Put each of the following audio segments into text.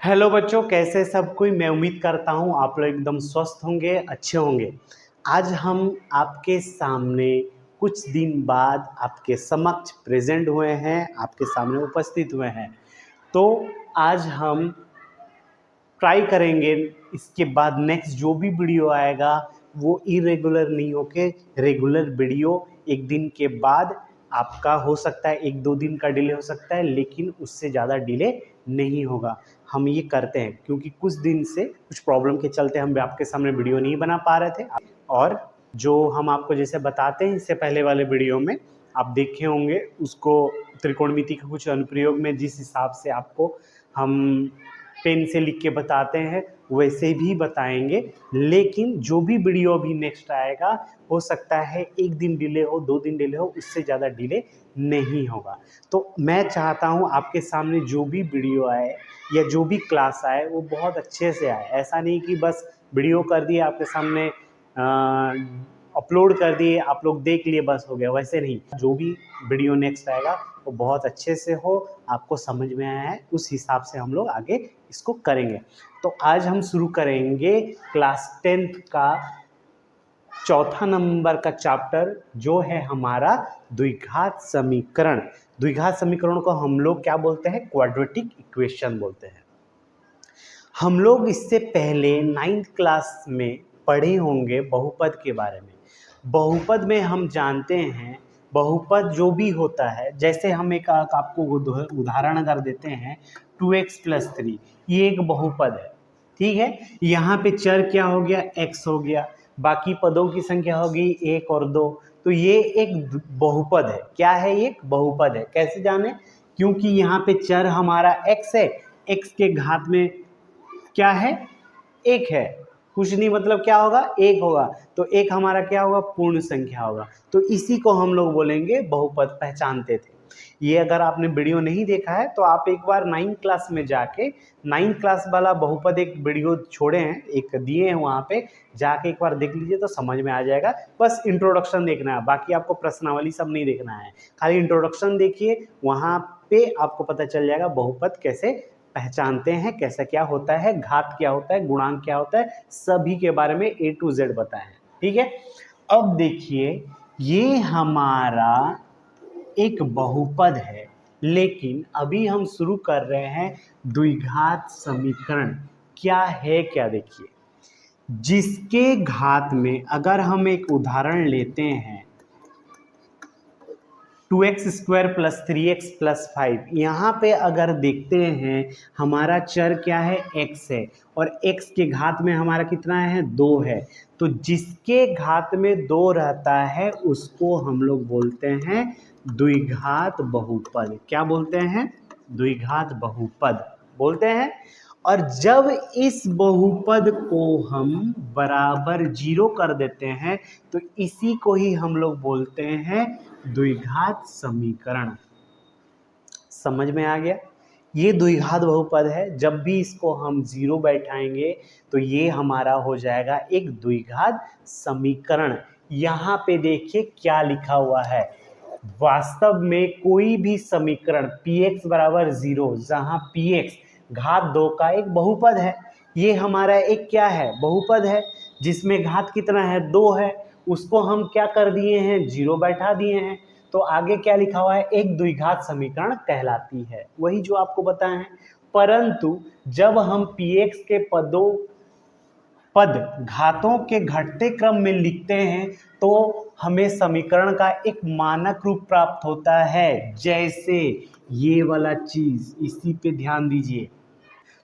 Hello बच्चों, कैसे सब कोई। मैं उम्मीद करता हूँ आप लोग एकदम स्वस्थ होंगे, अच्छे होंगे। आज हम आपके सामने कुछ दिन बाद आपके समक्ष प्रेजेंट हुए हैं, आपके सामने उपस्थित हुए हैं। तो आज हम ट्राई करेंगे इसके बाद नेक्स्ट जो भी वीडियो आएगा वो इरेगुलर नहीं होके रेगुलर वीडियो एक दिन के बाद आपका हो सकता है, 1-2 दिन का डिले हो सकता है, लेकिन उससे ज़्यादा डिले नहीं होगा। हम ये करते हैं क्योंकि कुछ दिन से कुछ प्रॉब्लम के चलते हम आपके सामने वीडियो नहीं बना पा रहे थे। और जो हम आपको जैसे बताते हैं इससे पहले वाले वीडियो में आप देखे होंगे, उसको त्रिकोणमिति के कुछ अनुप्रयोग में जिस हिसाब से आपको हम पेन से लिख के बताते हैं वैसे भी बताएंगे। लेकिन जो भी वीडियो अभी नेक्स्ट आएगा हो सकता है 1 दिन डिले हो, 2 दिन डिले हो, उससे ज़्यादा डिले नहीं होगा। तो मैं चाहता हूँ आपके सामने जो भी वीडियो आए या जो भी क्लास आए वो बहुत अच्छे से आए। ऐसा नहीं कि बस वीडियो कर दिए आपके सामने, अपलोड कर दिए, आप लोग देख लिए बस हो गया, वैसे नहीं। जो भी वीडियो नेक्स्ट आएगा वो बहुत अच्छे से हो, आपको समझ में आया है, उस हिसाब से हम लोग आगे इसको करेंगे। तो आज हम शुरू करेंगे क्लास 10th का चौथा नंबर का चैप्टर, जो है हमारा द्विघात समीकरण। द्विघात समीकरण को हम लोग क्या बोलते हैं? क्वाड्रेटिक इक्वेशन बोलते हैं। हम लोग इससे पहले 9th क्लास में पढ़े होंगे बहुपद के बारे में। बहुपद में हम जानते हैं बहुपद जो भी होता है, जैसे हम एक आपको उदाहरण अगर देते हैं 2x+3, ये एक बहुपद है, ठीक है। यहाँ पे चर क्या हो गया? x हो गया, बाकी पदों की संख्या होगी 1 और 2। तो ये एक बहुपद है। क्या है? ये एक बहुपद है। कैसे जाने? क्योंकि यहाँ पे चर हमारा x है, x के घात में क्या है? 1 है। कुछ नहीं, मतलब क्या होगा? 1 होगा। तो 1 हमारा क्या होगा? पूर्ण संख्या होगा। तो इसी को हम लोग बोलेंगे बहुपद, पहचानते थे। ये अगर आपने वीडियो नहीं देखा है तो आप एक बार 9th क्लास में जाके 9th क्लास वाला बहुपद एक वीडियो छोड़े हैं, एक दिए हैं, वहाँ पे जाके एक बार देख लीजिए तो समझ में आ जाएगा। बस इंट्रोडक्शन देखना है, बाकी आपको प्रश्नावली सब नहीं देखना है, खाली इंट्रोडक्शन देखिए, वहाँ पे आपको पता चल जाएगा बहुपद कैसे पहचानते हैं, कैसा क्या होता है, घात क्या होता है, गुणांक क्या होता है, सभी के बारे में A to Z बताए हैं, ठीक है। अब देखिए, ये हमारा एक बहुपद है, लेकिन अभी हम शुरू कर रहे हैं द्विघात समीकरण। क्या है? क्या देखिए, जिसके घात में अगर हम एक उदाहरण लेते हैं 2x² + 3x + 5, यहाँ पे अगर देखते हैं हमारा चर क्या है? x है, और x के घात में हमारा कितना है? 2 है। तो जिसके घात में 2 रहता है उसको हम लोग बोलते हैं द्विघात बहुपद। क्या बोलते हैं? द्विघात बहुपद बोलते हैं। और जब इस बहुपद को हम बराबर 0 कर देते हैं तो इसी को ही हम लोग बोलते हैं द्विघात समीकरण। समझ में आ गया? ये द्विघात बहुपद है। जब भी इसको हम 0 बैठाएंगे तो ये हमारा हो जाएगा एक द्विघात समीकरण। यहाँ पे देखिए क्या लिखा हुआ है। वास्तव में कोई भी समीकरण px = 0, जहां px घात 2 का एक बहुपद है, ये हमारा एक क्या है? बहुपद है, जिसमें घात कितना है? 2 है। उसको हम क्या कर दिए हैं? 0 बैठा दिए हैं। तो आगे क्या लिखा हुआ है? एक द्विघात समीकरण कहलाती है, वही जो आपको बताए हैं। परंतु जब हम px के पद घातों के घटते क्रम में लिखते हैं तो हमें समीकरण का एक मानक रूप प्राप्त होता है, जैसे ये वाला चीज, इसी पे ध्यान दीजिए।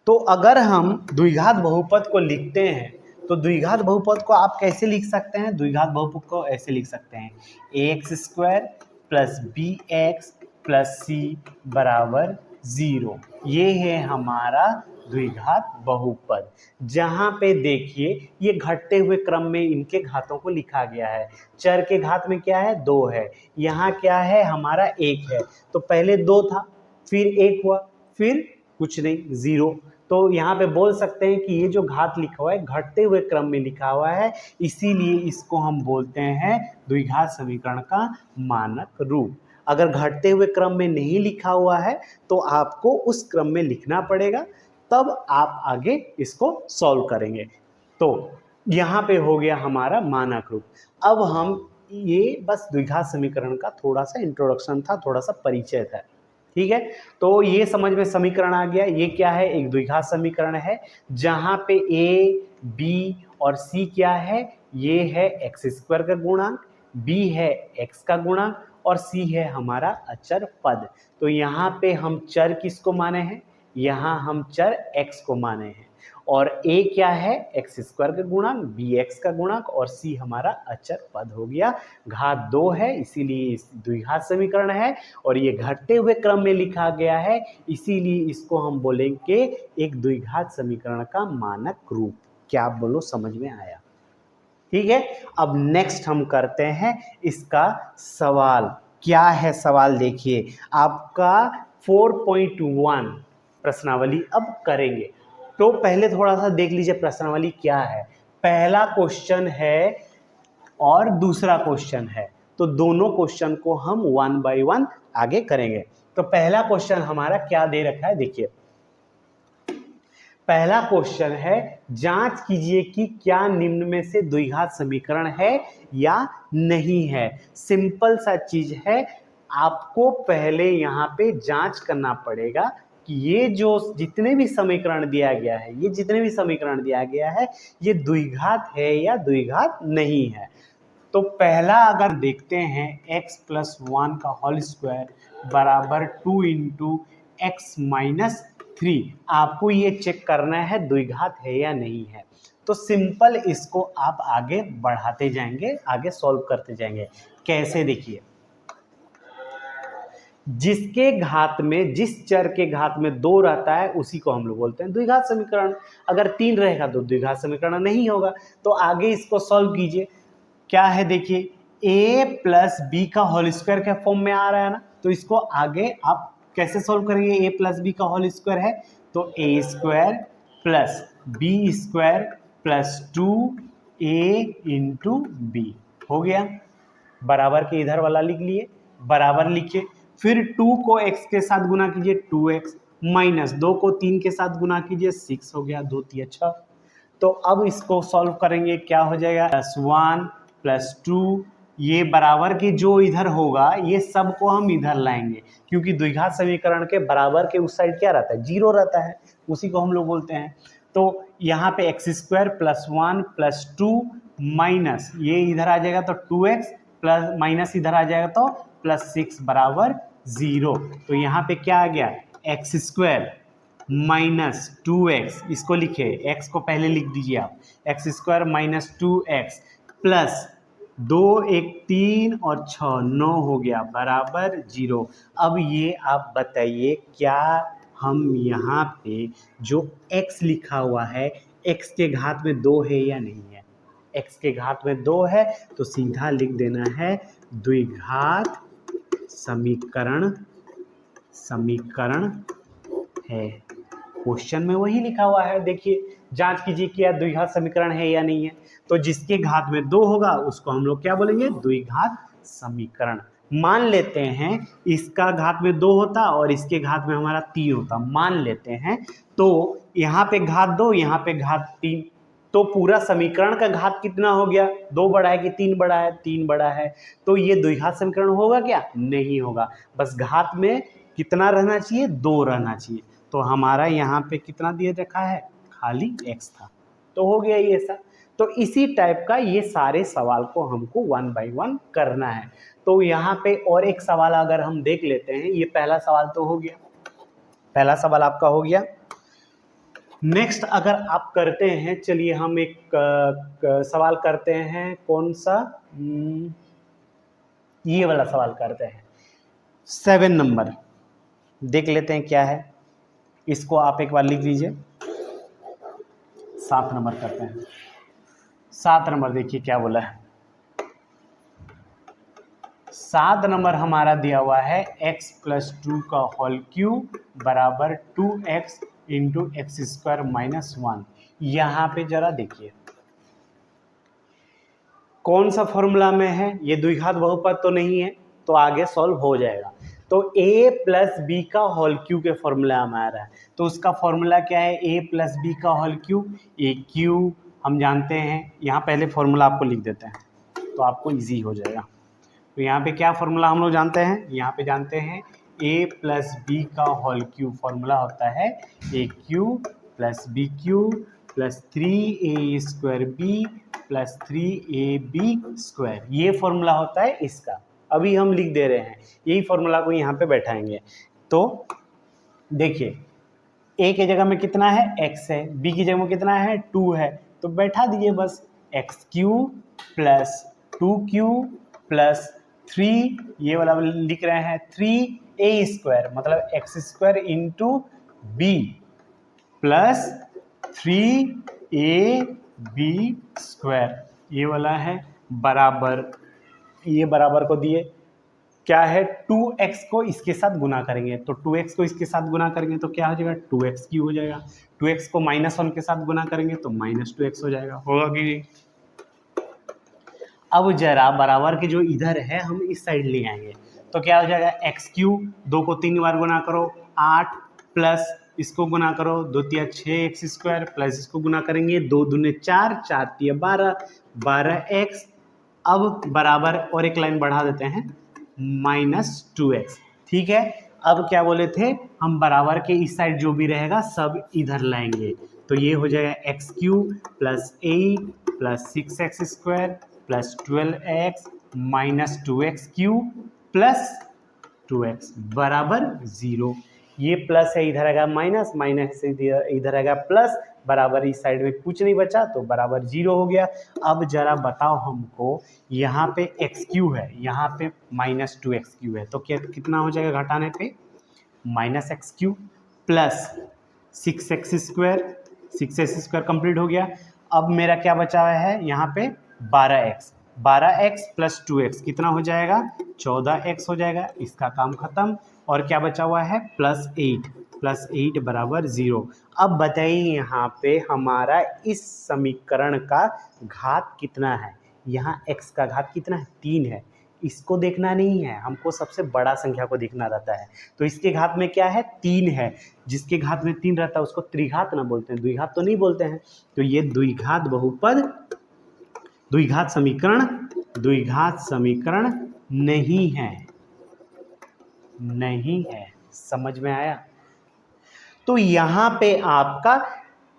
तो अगर हम द्विघात बहुपद को लिखते हैं तो द्विघात बहुपद को आप कैसे लिख सकते हैं? द्विघात बहुपद को ऐसे लिख सकते हैं ax² + bx + c = 0। ये है हमारा द्विघात बहुपद। जहां पे देखिए ये घटते हुए क्रम में इनके घातों को लिखा गया है। चर के घात में क्या है? 2 है। यहाँ क्या है? हमारा 1 है। तो पहले 2 था, फिर 1 हुआ, फिर कुछ नहीं, 0। तो यहाँ पे बोल सकते हैं कि ये जो घात लिखा हुआ है घटते हुए क्रम में लिखा हुआ है, इसीलिए इसको हम बोलते हैं द्विघात समीकरण का मानक रूप। अगर घटते हुए क्रम में नहीं लिखा हुआ है तो आपको उस क्रम में लिखना पड़ेगा। तब आप आगे इसको सॉल्व करेंगे। तो यहाँ पे हो गया हमारा मानक रूप। अब हम ये बस द्विघात समीकरण का थोड़ा सा इंट्रोडक्शन था, थोड़ा सा परिचय था, ठीक है। तो ये समझ में समीकरण आ गया। ये क्या है, एक द्विघात समीकरण है जहां पे ए बी और सी क्या है, ये है एक्स स्क्वायर का गुणांक, बी है एक्स का गुणांक और सी है हमारा अचर पद। तो यहाँ पे हम चर किसको माने हैं, यहाँ हम चर x को माने हैं और a क्या है, एक्स स्क्वायर का गुणांक, बी एक्स का गुणांक और c हमारा अचर पद हो गया। घात 2 है इसीलिए द्विघात समीकरण है और ये घटते हुए क्रम में लिखा गया है, इसीलिए इसको हम बोलेंगे एक द्विघात समीकरण का मानक रूप। क्या आप बोलो, समझ में आया? ठीक है। अब नेक्स्ट हम करते हैं इसका सवाल। क्या है सवाल, देखिए आपका 4.1 प्रश्नावली अब करेंगे। तो पहले थोड़ा सा देख लीजिए प्रश्नावली क्या है। पहला क्वेश्चन है और दूसरा क्वेश्चन है, तो दोनों क्वेश्चन को हम 1 बाय 1 आगे करेंगे। तो पहला क्वेश्चन हमारा क्या दे रखा है, देखिए पहला क्वेश्चन है, जांच कीजिए कि क्या निम्न में से द्विघात समीकरण है या नहीं है। सिंपल सा चीज है, आपको पहले यहाँ पे जांच करना पड़ेगा कि ये जो जितने भी समीकरण दिया गया है, ये जितने भी समीकरण दिया गया है, ये द्विघात है या द्विघात नहीं है। तो पहला अगर देखते हैं x प्लस 1 का होल स्क्वायर बराबर 2 इंटू एक्स माइनस 3, आपको ये चेक करना है द्विघात है या नहीं है। तो सिंपल इसको आप आगे बढ़ाते जाएंगे, आगे सॉल्व करते जाएंगे। कैसे, देखिए जिसके घात में, जिस चर के घात में 2 रहता है उसी को हम लोग बोलते हैं द्विघात समीकरण। अगर 3 रहेगा तो द्विघात समीकरण नहीं होगा। तो आगे इसको सॉल्व कीजिए। क्या है, देखिए a प्लस बी का होल स्क्वायर के फॉर्म में आ रहा है ना, तो इसको आगे आप कैसे सॉल्व करेंगे। a प्लस बी का होल स्क्वायर है तो a square plus b square plus 2a into b हो गया। बराबर के इधर वाला लिख लिए, बराबर लिखिए। फिर 2 को x के साथ गुना कीजिए 2x, माइनस 2 को 3 के साथ गुना कीजिए 6 हो गया, 2 3 6। तो अब इसको सॉल्व करेंगे, क्या हो जाएगा, +1 +2, ये बराबर के जो इधर होगा ये सब को हम इधर लाएंगे, क्योंकि द्विघात समीकरण के बराबर के उस साइड क्या रहता है, 0 रहता है, उसी को हम लोग बोलते हैं। तो यहाँ पे x square plus 1 plus 2 minus ये इधर आ जाएगा तो 2x प्लस माइनस इधर आ जाएगा तो +6 बराबर 0। तो यहाँ पे क्या आ गया, एक्स स्क्वायर माइनस 2x, इसको लिखे, x को पहले लिख दीजिए आप, x square minus 2x plus 2 1 3 और 6 9 हो गया बराबर 0। अब ये आप बताइए, क्या हम यहाँ पे जो x लिखा हुआ है x के घात में 2 है या नहीं है। x के घात में 2 है तो सीधा लिख देना है द्विघात समीकरण है। क्वेश्चन में वही लिखा हुआ है। देखिए जांच कीजिए क्या द्विघात समीकरण है या नहीं है। तो जिसके घात में 2 होगा उसको हम लोग क्या बोलेंगे, द्विघात समीकरण। मान लेते हैं इसका घात में 2 होता और इसके घात में हमारा 3 होता, मान लेते हैं। तो यहाँ पे घात 2, यहाँ पे घात 3, तो पूरा समीकरण का घात कितना हो गया, 2 बड़ा है कि 3 बड़ा है, 3 बड़ा है। तो ये द्विघात समीकरण होगा क्या, नहीं होगा। बस घात में कितना रहना चाहिए, 2 रहना चाहिए। तो हमारा यहाँ पे कितना दिया रखा है, खाली x था, तो हो गया ये सब। तो इसी टाइप का ये सारे सवाल को हमको 1 बाय 1 करना है। तो यहाँ पे और एक सवाल अगर हम देख लेते हैं, ये पहला सवाल तो हो गया, पहला सवाल आपका हो गया। नेक्स्ट अगर आप करते हैं, चलिए हम एक सवाल करते हैं, कौन सा, ये वाला सवाल करते हैं। 7 नंबर देख लेते हैं क्या है, इसको आप एक बार लिख लीजिए। 7 नंबर करते हैं। 7 नंबर देखिए क्या बोला है। 7 नंबर हमारा दिया हुआ है x प्लस 2 का होल क्यूब बराबर 2x into x square minus 1। यहाँ पे जरा देखिए कौन सा फॉर्मूला में है, ये द्विघात बहुपद तो नहीं है, तो आगे सॉल्व हो जाएगा। तो a प्लस बी का होल क्यू के फॉर्मूला हमारा है, तो उसका फॉर्मूला क्या है, a प्लस बी का होल क्यू, ए क्यू हम जानते हैं, यहाँ पहले फॉर्मूला आपको लिख देते हैं तो आपको इजी हो जाएगा। तो यहाँ पे क्या फॉर्मूला हम लोग जानते हैं, यहाँ पे जानते हैं a प्लस बी का होल क्यू, फॉर्मूला होता है A cube plus B cube plus 3a² b plus 3ab², ये फॉर्मूला होता है इसका। अभी हम लिख दे रहे हैं, यही फॉर्मूला को यहाँ पे बैठाएंगे। तो देखिए a के जगह में कितना है, x है, b की जगह में कितना है, 2 है, तो बैठा दीजिए बस, x³ प्लस 2q प्लस 3, ये वाला लिख रहे हैं 3a² मतलब x² into b plus 3ab², ये वाला है बराबर, ये बराबर को दिए क्या है, 2x को इसके साथ गुना करेंगे, तो 2x को इसके साथ गुना करेंगे तो क्या हो जाएगा, 2x³ हो जाएगा, 2x को -1 के साथ गुना करेंगे तो -2x हो जाएगा, होगा कि नहीं। अब जरा बराबर के जो इधर है हम इस साइड ले आएंगे, तो क्या हो जाएगा, x³ 2 को 3 बार गुना करो 8 प्लस इसको गुना करो 2 तिया 6x² प्लस इसको गुना करेंगे 2 दूने 4, 4 तिया 12, 12x, अब बराबर और एक लाइन बढ़ा देते हैं -2x, ठीक है। अब क्या बोले थे हम, बराबर के इस साइड जो भी रहेगा सब इधर लाएंगे, तो ये हो जाएगा x³ plus 8 plus 6x² plus 12x minus 2x³ plus 2x बराबर 0। ये प्लस है, इधर आएगा माइनस, माइनस से इधर आएगा प्लस, बराबर इस साइड में कुछ नहीं बचा तो बराबर 0 हो गया। अब जरा बताओ हमको, यहाँ पे x³ है, यहाँ पे -2x³ है, तो क्या कितना हो जाएगा घटाने पे, -x³ plus 6x² 6x² complete हो गया। अब मेरा क्या बचा हुआ है यहाँ पे 12x प्लस 2x कितना हो जाएगा, 14x हो जाएगा, इसका काम खत्म। और क्या बचा हुआ है प्लस 8 बराबर 0। अब बताइए यहाँ पे हमारा इस समीकरण का घात कितना है, यहाँ x का घात कितना है, 3 है, इसको देखना नहीं है, हमको सबसे बड़ा संख्या को देखना रहता है। तो इसके घात में क्या है, 3 है, जिसके घात में 3 रहता है उसको त्रिघात ना बोलते हैं, द्विघात तो नहीं बोलते हैं। तो ये द्विघात बहुपद, द्विघात समीकरण नहीं है, समझ में आया। तो यहाँ पे आपका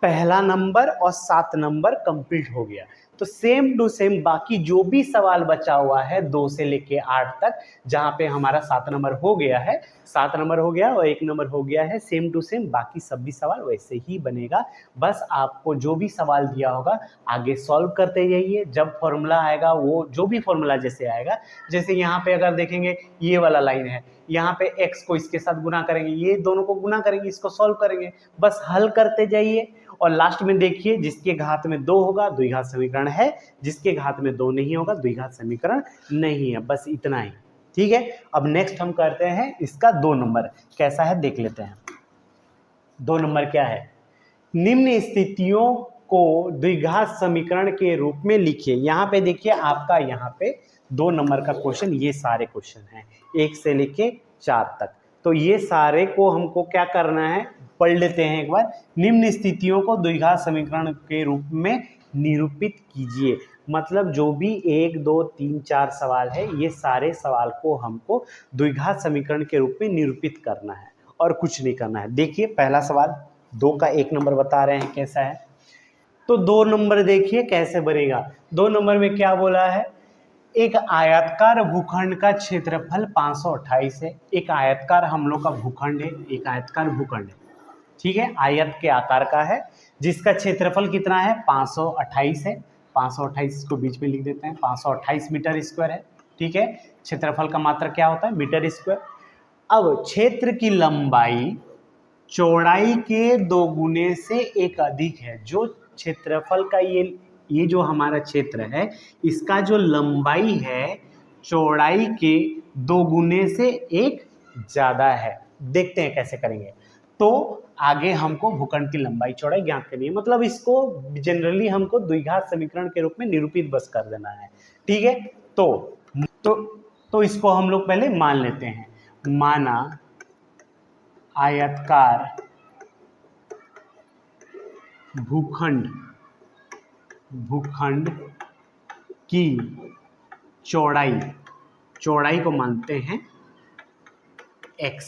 पहला नंबर और 7 नंबर कंप्लीट हो गया। तो सेम टू सेम बाकी जो भी सवाल बचा हुआ है 2 से लेके 8 तक, जहाँ पे हमारा 7 नंबर हो गया है, 7 नंबर हो गया और 1 नंबर हो गया है, सेम टू सेम बाकी सब भी सवाल वैसे ही बनेगा। बस आपको जो भी सवाल दिया होगा आगे सॉल्व करते जाइए, जब फॉर्मूला आएगा वो जो भी फॉर्मूला जैसे आएगा, जैसे यहाँ पे अगर देखेंगे ये वाला लाइन है, यहाँ पे x को इसके साथ गुना करेंगे, ये दोनों को गुना करेंगे, इसको सॉल्व करेंगे, बस हल करते जाइए। और लास्ट में देखिए जिसके घात में 2 होगा द्विघात समीकरण है, जिसके घात में 2 नहीं होगा द्विघात समीकरण नहीं है, बस इतना ही, ठीक है। अब नेक्स्ट हम करते हैं इसका 2 नंबर कैसा है देख लेते हैं। 2 नंबर क्या है, निम्न स्थितियों को द्विघात समीकरण के रूप में लिखिए। यहाँ पे देखिए आपका यहाँ पे 2 नंबर का क्वेश्चन, ये सारे क्वेश्चन हैं 1 से लेके 4 तक, तो ये सारे को हमको क्या करना है, पढ़ लेते हैं एक बार। निम्न स्थितियों को द्विघात समीकरण के रूप में निरूपित कीजिए, मतलब जो भी 1 2 3 4 सवाल है, ये सारे सवाल को हमको द्विघात समीकरण के रूप में निरूपित करना है और कुछ नहीं करना है। देखिए पहला सवाल 2 का 1 नंबर बता रहे हैं कैसा है, तो 2 नंबर देखिए कैसे बनेगा। 2 नंबर में क्या बोला है, एक आयताकार भूखंड का क्षेत्रफल 528 है। एक आयताकार हम लोग का भूखंड है, एक आयताकार भूखंड है, ठीक है, आयत के आकार का है, जिसका क्षेत्रफल कितना है 528 है। 528 को बीच में लिख देते हैं, 528 मीटर स्क्वायर है, ठीक है। क्षेत्रफल का मात्रक क्या होता है, मीटर स्क्वायर। अब क्षेत्र की लंबाई चौड़ाई के 2 गुने से एक अधिक है। जो क्षेत्रफल का ये जो हमारा क्षेत्र है, इसका जो लंबाई है चौड़ाई के 2 गुने से एक ज़्यादा है। देखते हैं कैसे करेंगे। तो आगे हमको भूखंड की लंबाई चौड़ाई ज्ञात करनी है, मतलब इसको जनरली हमको द्विघात समीकरण के रूप में निरूपित बस कर देना है, ठीक है। तो इसको हम लोग पहले मान लेते हैं। माना आयताकार भूखंड की चौड़ाई को मानते हैं x।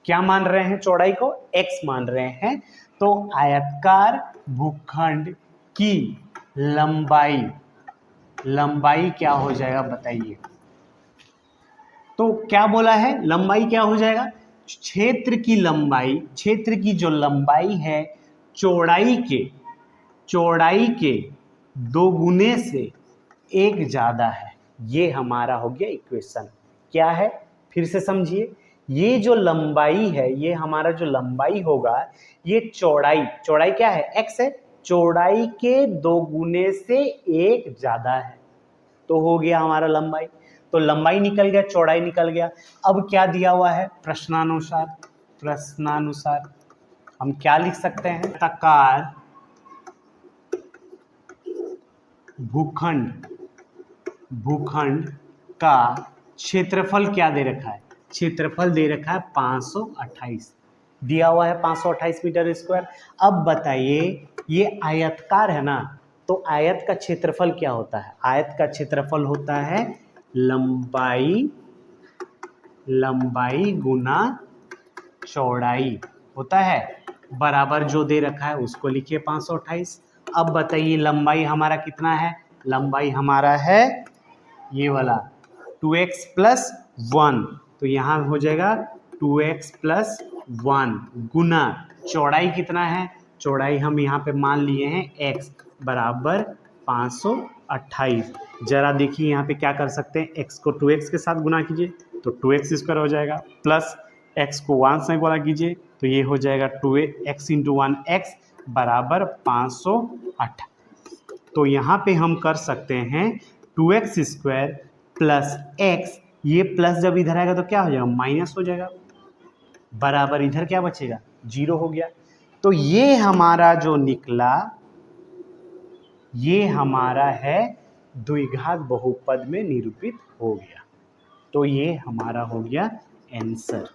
क्या मान रहे हैं? चौड़ाई को x मान रहे हैं। तो आयताकार भूखंड की लंबाई क्या हो जाएगा बताइए। तो क्या बोला है? लंबाई क्या हो जाएगा? क्षेत्र की जो लंबाई है चौड़ाई के 2 गुने से 1 ज्यादा है। ये हमारा हो गया इक्वेशन। क्या है? फिर से समझिए। ये जो लंबाई है, ये हमारा जो लंबाई होगा, ये चौड़ाई क्या है? x है। चौड़ाई के 2 गुने से 1 ज्यादा है, तो हो गया हमारा लंबाई। तो लंबाई निकल गया, चौड़ाई निकल गया। अब क्या दिया हुआ है? प्रश्नानुसार हम क्या लिख सकते हैं? आयताकार भूखंड का क्षेत्रफल क्या दे रखा है? क्षेत्रफल दे रखा है 528, दिया हुआ है 528 मीटर स्क्वायर। अब बताइए, ये आयताकार है ना, तो आयत का क्षेत्रफल क्या होता है? आयत का क्षेत्रफल होता है लंबाई गुना चौड़ाई होता है, बराबर जो दे रखा है उसको लिखिए 528। अब बताइए लंबाई हमारा कितना है? लंबाई हमारा है ये वाला 2x प्लस 1, तो यहाँ हो जाएगा 2x प्लस 1 गुना चौड़ाई कितना है? चौड़ाई हम यहाँ पे मान लिए हैं x बराबर 528। जरा देखिए यहाँ पे क्या कर सकते हैं, x को 2x के साथ गुना कीजिए तो 2x स्क्वायर हो जाएगा, प्लस x को 1 से गुना कीजिए तो ये हो जाएगा 2x इंटू 1x बराबर 508। तो यहाँ पे हम कर सकते हैं 2x स्क्वायर प्लस x, ये प्लस जब इधर आएगा तो क्या हो जाएगा? माइनस हो जाएगा, बराबर इधर क्या बचेगा? 0 हो गया। तो ये हमारा जो निकला, ये हमारा है द्विघात बहुपद में निरूपित हो गया। तो ये हमारा हो गया आंसर।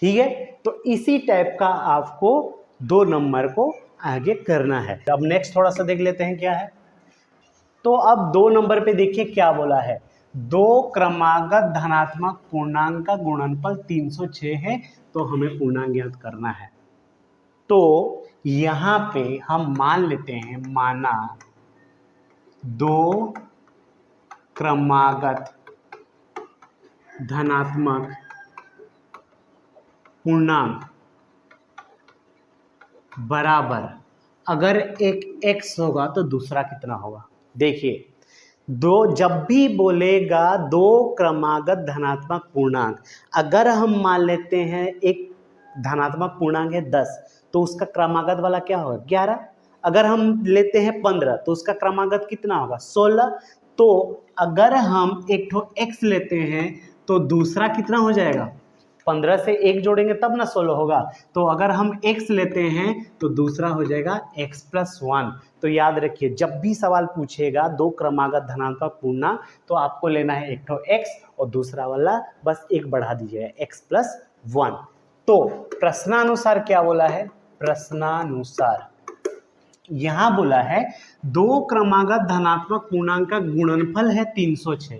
ठीक है, तो इसी टाइप का आपको 2 नंबर को आगे करना है। अब नेक्स्ट थोड़ा सा देख लेते हैं क्या है। तो अब 2 नंबर पे देखिए क्या बोला है। 2 क्रमागत धनात्मक पूर्णांक का गुणनफल 306 है, तो हमें पूर्णांक ज्ञात करना है। तो यहां पे हम मान लेते हैं, माना 2 क्रमागत धनात्मक पूर्णांक बराबर, अगर एक x होगा तो दूसरा कितना होगा? देखिए, जब भी बोलेगा 2 क्रमागत धनात्मक पूर्णांक, अगर हम मान लेते हैं एक धनात्मक पूर्णांक है 10, तो उसका क्रमागत वाला क्या होगा? 11। अगर हम लेते हैं 15, तो उसका क्रमागत कितना होगा? 16। तो अगर हम एक ठो x लेते हैं तो दूसरा कितना हो जाएगा? 15 से 1 जोड़ेंगे तब ना 16 होगा। तो अगर हम x लेते हैं तो दूसरा हो जाएगा x प्लस 1। तो याद रखिए, जब भी सवाल पूछेगा 2 क्रमागत धनात्मक पूर्णांक, तो आपको लेना है एक ठो x और दूसरा वाला बस 1 बढ़ा दीजिएगा, x प्लस 1। तो प्रश्नानुसार क्या बोला है? प्रश्नानुसार यहां बोला है 2 क्रमागत धनात्मक पूर्णांक का गुणनफल है 306,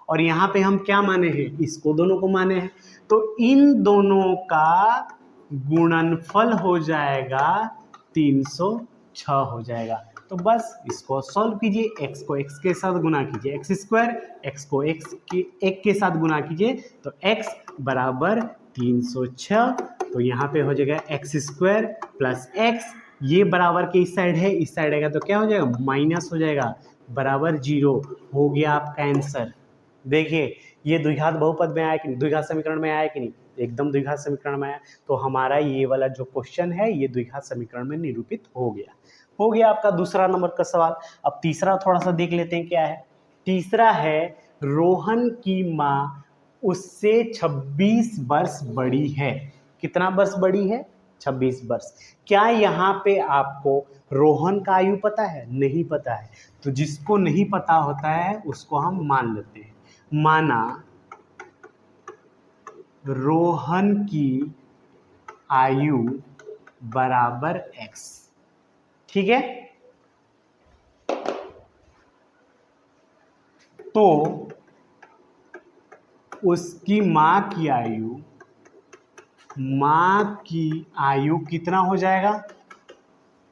और यहाँ पे हम क्या माने हैं? इसको दोनों को माने हैं, तो इन दोनों का गुणनफल हो जाएगा 306 हो जाएगा। तो बस इसको सॉल्व कीजिए, x को x के साथ गुना कीजिए x स्क्वायर, x को x के साथ गुना कीजिए तो x बराबर 306। तो यहाँ पे हो जाएगा x स्क्वायर प्लस x, ये बराबर के इस साइड है, इस साइड आएगा तो क्या हो जाएगा? माइनस हो जाएगा, बराबर 0 हो गया आपका आंसर। देखिए, ये द्विघात बहुपद में आया कि नहीं? द्विघात समीकरण में आया कि नहीं? एकदम द्विघात समीकरण में आया। तो हमारा ये वाला जो क्वेश्चन है ये द्विघात समीकरण में निरूपित हो गया आपका दूसरा नंबर का सवाल। अब तीसरा थोड़ा सा देख लेते हैं क्या है। तीसरा है, रोहन की माँ उससे 26 वर्ष बड़ी है। कितना वर्ष बड़ी है? 26 वर्ष। क्या यहाँ पे आपको रोहन का आयु पता है? नहीं पता है। तो जिसको नहीं पता होता है उसको हम मान लेते हैं। माना रोहन की आयु बराबर x। ठीक है, तो उसकी माँ की आयु कितना हो जाएगा?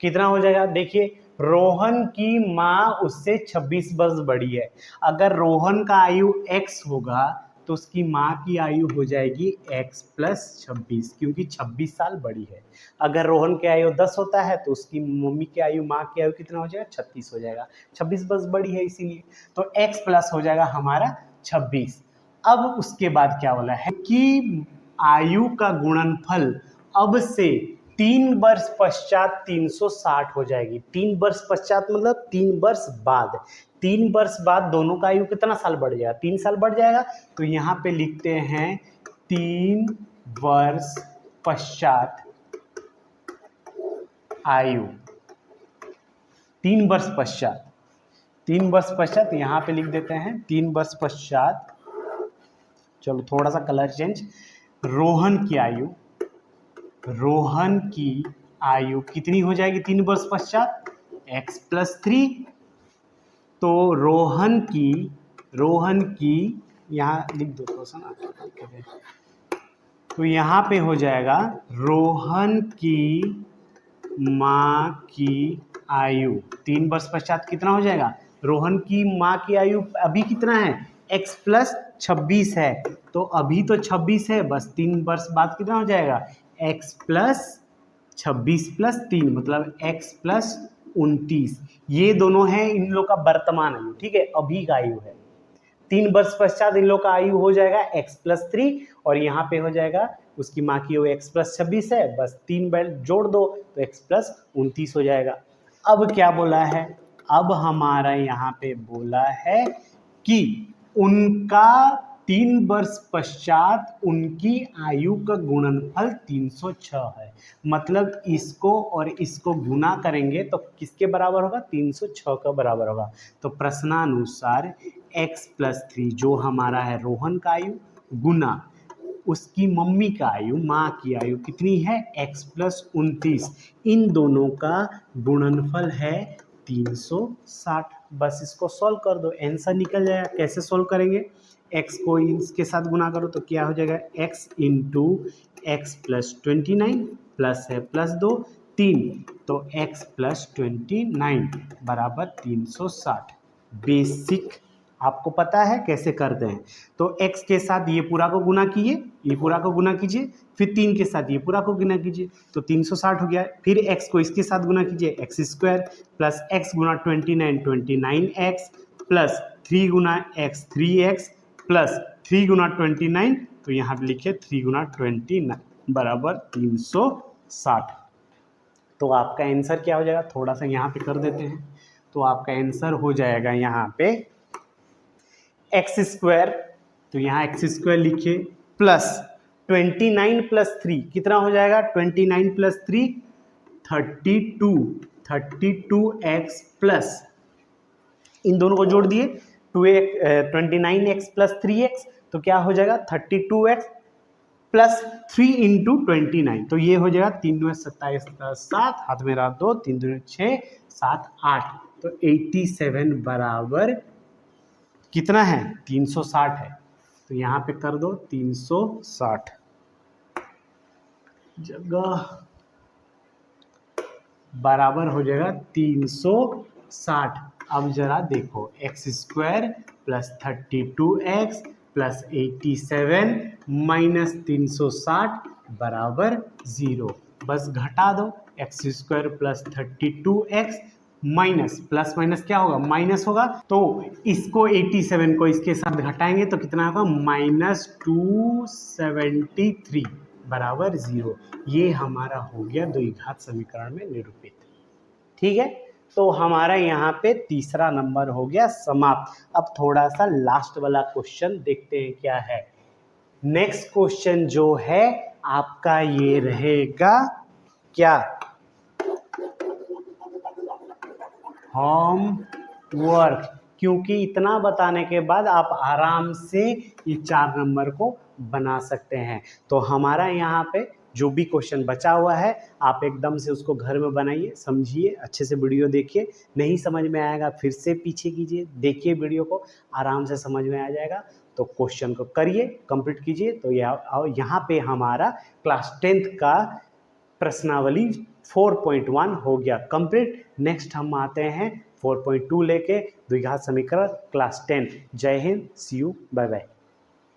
कितना हो जाएगा? देखिए, रोहन की माँ उससे 26 वर्ष बड़ी है। अगर रोहन का आयु x होगा तो उसकी माँ की आयु हो जाएगी x प्लस 26, क्योंकि 26 साल बड़ी है। अगर रोहन की आयु 10 होता है तो उसकी मम्मी की आयु, माँ की आयु कितना हो जाएगा? 36 हो जाएगा। 26 वर्ष बड़ी है इसीलिए, तो x प्लस हो जाएगा हमारा 26। अब उसके बाद क्या बोला है कि आयु का गुणनफल अब से 3 वर्ष पश्चात 360 हो जाएगी। 3 वर्ष पश्चात मतलब 3 वर्ष बाद। 3 वर्ष बाद दोनों का आयु कितना साल बढ़ जाएगा? 3 साल बढ़ जाएगा। तो यहाँ पे लिखते हैं 3 वर्ष पश्चात आयु, 3 वर्ष पश्चात, 3 वर्ष पश्चात यहाँ पे लिख देते हैं 3 वर्ष पश्चात। चलो थोड़ा सा कलर चेंज। रोहन की आयु कितनी हो जाएगी 3 वर्ष पश्चात? x plus 3। तो रोहन की यहाँ लिख दो थोड़ा सा ना, तो यहाँ पे हो जाएगा रोहन की माँ की आयु 3 वर्ष पश्चात कितना हो जाएगा? रोहन की माँ की आयु अभी कितना है? x प्लस 26 है, तो अभी तो 26 है, बस 3 वर्ष बाद कितना हो जाएगा? x प्लस 26 प्लस 3 मतलब x प्लस 29। ये दोनों है इन लोग का वर्तमान आयु। ठीक है, अभी का आयु है। 3 वर्ष पश्चात इन लोग का आयु हो जाएगा x प्लस 3, और यहाँ पे हो जाएगा उसकी माँ की आयु x प्लस 26 है, बस 3 बैल जोड़ दो तो x प्लस 29 हो जाएगा। अब क्या बोला है? अब हमारा यहाँ पे बोला है कि उनका 3 वर्ष पश्चात उनकी आयु का गुणनफल 306 है। मतलब इसको और इसको गुना करेंगे तो किसके बराबर होगा? 306 का बराबर होगा। तो प्रश्नानुसार x प्लस 3 जो हमारा है रोहन का आयु गुना उसकी मम्मी का आयु, माँ की आयु कितनी है? x प्लस 29, इन दोनों का गुणनफल है 360। बस इसको सॉल्व कर दो, आंसर निकल जाएगा। कैसे सॉल्व करेंगे? x को इसके साथ गुना करो तो क्या हो जाएगा? x into x plus 29 plus है प्लस 2 3, तो x प्लस 29 बराबर 360। बेसिक आपको पता है कैसे करते हैं। तो x के साथ ये पूरा को गुना कीजिए, ये पूरा को गुना कीजिए, फिर 3 के साथ ये पूरा को गुना कीजिए तो 360 हो गया। फिर x को इसके साथ गुना कीजिए, एक्स स्क्वायर प्लस x गुना 29 29x प्लस 3 गुना x 3x प्लस 3 गुना 29, तो यहाँ पे लिखिए 3 गुना 29 बराबर 360। तो आपका आंसर क्या हो जाएगा? थोड़ा सा यहाँ पे कर देते हैं, तो आपका आंसर हो जाएगा यहाँ पे एक्स स्क्वायर, तो यहाँ एक्स स्क्वायर लिखिए प्लस 29 प्लस 3 कितना हो जाएगा? 29 प्लस 3 32x प्लस इन दोनों को जोड़ दिए 29x प्लस 3x, तो क्या हो जाएगा? 32x प्लस 3 इंटू 29, तो ये हो जाएगा 3 दूनी 27 7, हाथ में रहा 2, 3 दूनी 6 7 8, तो 87 बराबर कितना है? 360 है। तो यहाँ पे कर दो 360 जगह बराबर हो जाएगा 360। अब जरा देखो x square plus 32x plus 87 minus 360 बराबर 0। बस घटा दो, x square plus 32x minus plus minus क्या होगा? माइनस होगा, तो इसको 87 को इसके साथ घटाएंगे तो कितना होगा? माइनस 273 बराबर 0। ये हमारा हो गया द्विघात समीकरण में निरूपित। ठीक है, तो हमारा यहाँ पे तीसरा नंबर हो गया समाप्त। अब थोड़ा सा लास्ट वाला क्वेश्चन देखते हैं क्या है। नेक्स्ट क्वेश्चन जो है आपका ये रहेगा क्या? होमवर्क, क्योंकि इतना बताने के बाद आप आराम से ये 4 नंबर को बना सकते हैं। तो हमारा यहाँ पे जो भी क्वेश्चन बचा हुआ है आप एकदम से उसको घर में बनाइए, समझिए, अच्छे से वीडियो देखिए। नहीं समझ में आएगा फिर से पीछे कीजिए, देखिए वीडियो को, आराम से समझ में आ जाएगा। तो क्वेश्चन को करिए, कंप्लीट कीजिए। तो यहाँ पे हमारा क्लास 10th का प्रश्नावली 4.1 हो गया कंप्लीट। नेक्स्ट हम आते हैं 4.2 लेके द्विघात समीकरण क्लास 10। जय हिंद, सी यू, बाय बाय।